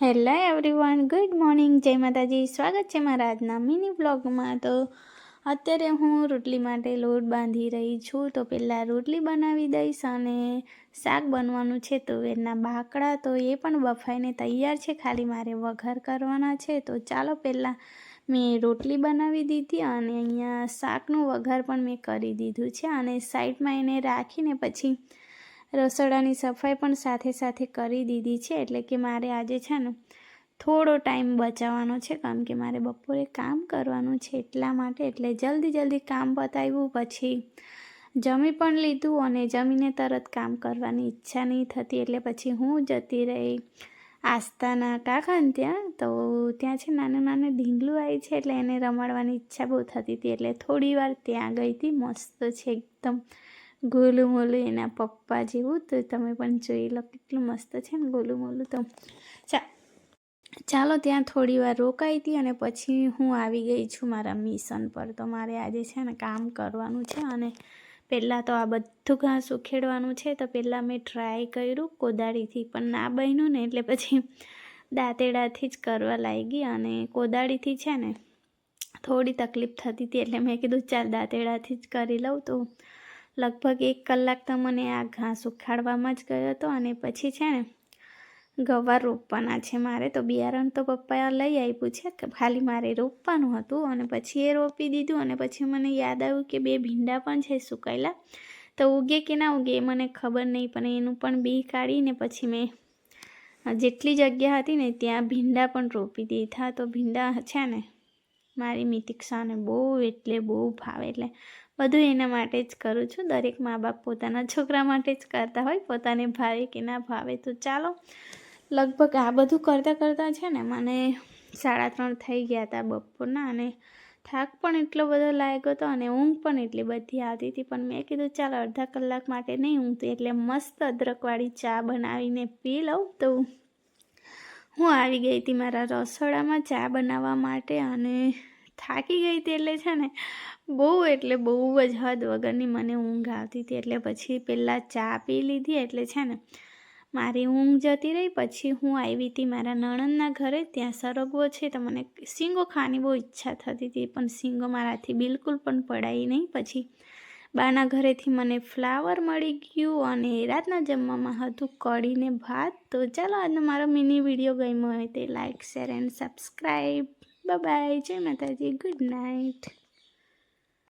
Hello everyone, good morning, જય માતાજી. સ્વાગત છે મારા આજના મિની વ્લોગમાં. તો અત્યારે હું રોટલી માટે લોટ બાંધી રહી છું. તો પહેલાં રોટલી બનાવી દઈશ અને શાક બનવાનું છે તુવેરના બાકડા. તો એ પણ બફાઈને તૈયાર છે, ખાલી મારે વઘાર કરવાના છે. તો ચાલો પહેલાં મેં રોટલી બનાવી દીધી અને અહીંયા શાકનું વઘાર પણ મેં કરી દીધું છે અને સાઈડમાં એને રાખીને પછી રસોડાની સફાઈ પણ સાથે સાથે કરી દીધી છે. એટલે કે મારે આજે છે ને થોડો ટાઈમ બચાવવાનો છે, કારણ કે મારે બપોરે કામ કરવાનું છે એટલા માટે. એટલે જલ્દી કામ પતાવ્યું, પછી જમી પણ લીધું અને જમીને તરત કામ કરવાની ઈચ્છા નહીં થતી, એટલે પછી હું જતી રહી આસ્તાના કાકાને ત્યાં. તો ત્યાં છે નાનું ઢીંગલું આવી છે, એટલે એને રમાડવાની ઈચ્છા બહુ થતી હતી, એટલે થોડી વાર ત્યાં ગઈ હતી. મસ્ત છે એકદમ ગોલું મોલું એના પપ્પા જેવું. તો તમે પણ જોઈ લો કેટલું મસ્ત છે ને ગોલું મોલું. તો ચાલો ત્યાં થોડી વાર રોકાઈ હતી અને પછી હું આવી ગઈ છું મારા મિશન પર. તો મારે આજે છે ને કામ કરવાનું છે અને પહેલાં તો આ બધું ઘાસ ઉખેડવાનું છે. તો પહેલાં મેં ટ્રાય કર્યું કોદાળીથી, પણ ના બન્યું ને, એટલે પછી દાંતેડાથી જ કરવા લાગી. અને કોદાળીથી છે ને થોડી તકલીફ થતી હતી, એટલે મેં કીધું ચાલ દાંતેડાથી જ કરી લઉં. તો લગભગ 1 કલાક તો મને આ ઘાસ ઉખાડવામાં જ ગયો હતો. અને પછી છે ને ગવાર રોપવાના છે મારે. તો બિયારણ તો પપ્પાએ લઈ આપ્યું છે, ખાલી મારે રોપવાનું હતું અને પછી એ રોપી દીધું. અને પછી મને યાદ આવ્યું કે 2 ભીંડા પણ છે સુકાયેલા, તો ઉગે કે ના ઉગે એ મને ખબર નહીં, પણ એનું પણ બી કાઢીને પછી મેં જેટલી જગ્યા હતી ને ત્યાં ભીંડા પણ રોપી દીધા. તો ભીંડા છે ને મારી મિતિક્ષાને બહુ ભાવે, એટલે બધું એના માટે જ કરું છું. દરેક મા બાપ પોતાના છોકરા માટે જ કરતા હોય, પોતાને ભાવે કે ના ભાવે. તો ચાલો લગભગ આ બધું કરતાં છે ને મને 3:30 થઈ ગયા હતા બપોરના, અને થાક પણ એટલો બધો લાગ્યો હતો અને ઊંઘ પણ એટલી બધી આવતી હતી. પણ મેં કીધું ચાલ અડધા કલાક માટે નહીં ઊંઘતી, એટલે મસ્ત અદરકવાળી ચા બનાવીને પી લઉં. તો હું આવી ગઈ હતી મારા રસોડામાં ચા બનાવવા માટે અને થાકી ગઈ હતી, એટલે છે ને બહુ જ હદ વગરની મને ઊંઘ આવતી હતી. એટલે પછી પહેલાં ચા પી લીધી, એટલે છે ને મારી ઊંઘ જતી રહી. પછી હું આવી હતી મારા નણંદના ઘરે, ત્યાં સરગવો છે. તો મને શીંગો ખાવાની બહુ ઈચ્છા થતી હતી, પણ શીંગો મારાથી બિલકુલ પણ પડાઈ નહીં. પછી બાના ઘરેથી મને ફ્લાવર મળી ગયું અને રાતના જમવામાં હતું કઢી ને ભાત. તો ચાલો આજનો મારો મિની વિડીયો ગમ્યો હોય તે like, share and subscribe. Bye bye, જય માતાજી, ગુડ નાઇટ.